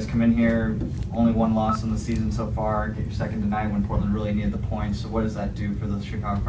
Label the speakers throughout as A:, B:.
A: guys come in here, only one loss in the season so far, get your second tonight when Portland really needed the points. So what does that do for the Chicago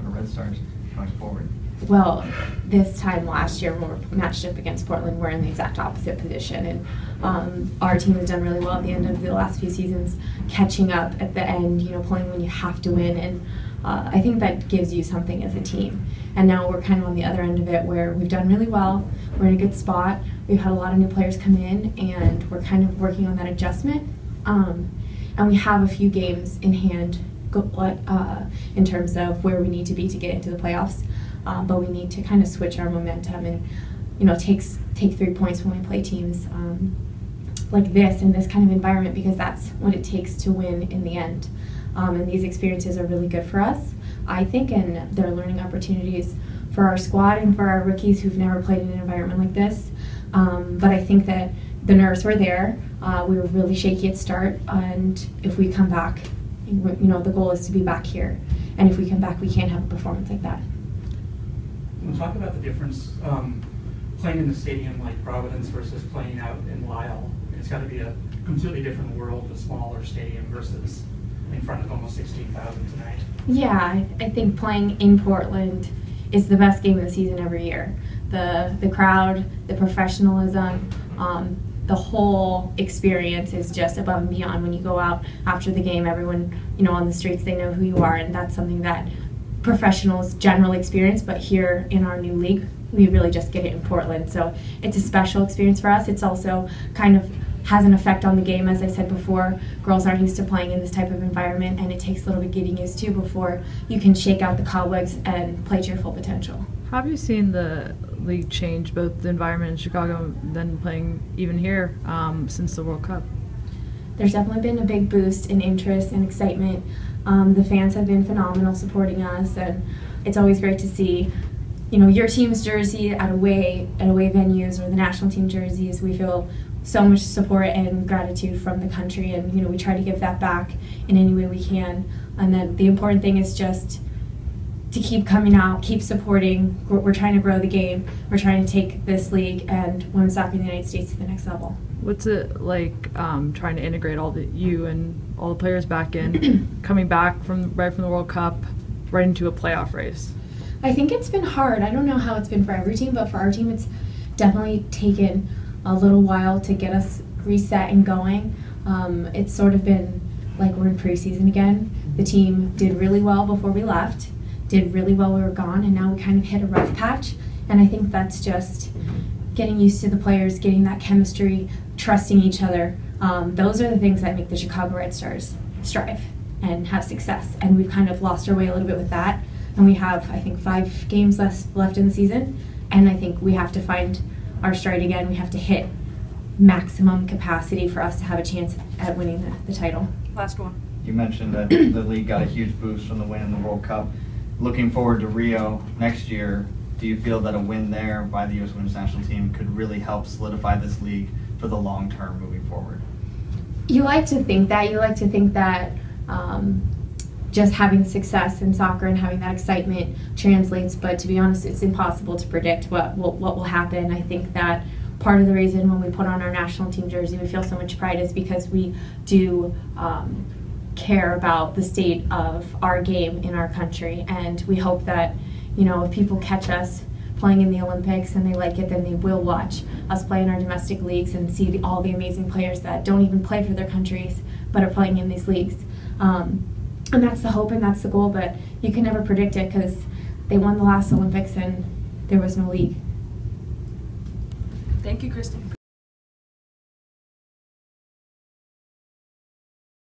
A: Red Stars going forward?
B: Well, this time last year when we're matched up against Portland, we're in the exact opposite position, and our team has done really well at the end of the last few seasons, catching up at the end, playing when you have to win, and I think that gives you something as a team. And now we're kind of on the other end of it where we've done really well, we're in a good spot, we've had a lot of new players come in, and we're kind of working on that adjustment, and we have a few games in hand in terms of where we need to be to get into the playoffs. But we need to kind of switch our momentum and, take 3 points when we play teams like this in this kind of environment, because that's what it takes to win in the end. And these experiences are really good for us, I think, and they're learning opportunities for our squad and for our rookies who've never played in an environment like this. But I think that the nerves were there. We were really shaky at start, and if we come back, the goal is to be back here. And if we come back, we can't have a performance like that.
C: We'll talk about the difference playing in a stadium like Providence versus playing out in Lisle. It's got to be a completely different world, a smaller stadium versus in front of almost 16,000 tonight.
B: Yeah, I think playing in Portland is the best game of the season every year. The crowd, the professionalism, the whole experience is just above and beyond. When you go out after the game, everyone on the streets, they know who you are, and that's something that professionals generally experience, but here in our new league, we really just get it in Portland. So it's a special experience for us. It's also kind of has an effect on the game. As I said before, girls aren't used to playing in this type of environment, and it takes a little bit getting used to before you can shake out the cobwebs and play to your full potential.
D: How have you seen the league change, both the environment in Chicago and then playing even here since the World Cup?
B: There's definitely been a big boost in interest and excitement. The fans have been phenomenal supporting us, and it's always great to see, your team's jersey at away venues or the national team jerseys. We feel so much support and gratitude from the country, and we try to give that back in any way we can. And then the important thing is just to keep coming out, keep supporting. We're trying to grow the game. We're trying to take this league and women's soccer in the United States to the next level.
D: What's it like trying to integrate you and all the players back in, coming back right from the World Cup, right into a playoff race?
B: I think it's been hard. I don't know how it's been for every team, but for our team, it's definitely taken a little while to get us reset and going. It's sort of been like we're in preseason again. The team did really well before we left, did really well when we were gone, and now we kind of hit a rough patch. And I think that's just getting used to the players, getting that chemistry, trusting each other. Those are the things that make the Chicago Red Stars strive and have success. And we've kind of lost our way a little bit with that. And we have, I think, 5 games left in the season. And I think we have to find our stride again. We have to hit maximum capacity for us to have a chance at winning the title.
E: Last one.
A: You mentioned that the league got a huge boost from the win in the World Cup. Looking forward to Rio next year, do you feel that a win there by the U.S. Women's National Team could really help solidify this league for the long term moving forward?
B: You like to think that. You like to think that just having success in soccer and having that excitement translates, but to be honest, it's impossible to predict what will happen. I think that part of the reason when we put on our national team jersey we feel so much pride is because we do care about the state of our game in our country, and we hope that if people catch us playing in the Olympics and they like it, then they will watch us play in our domestic leagues and see all the amazing players that don't even play for their countries but are playing in these leagues. And that's the hope and that's the goal, but you can never predict it because they won the last Olympics and there was no league.
E: Thank you, Christen.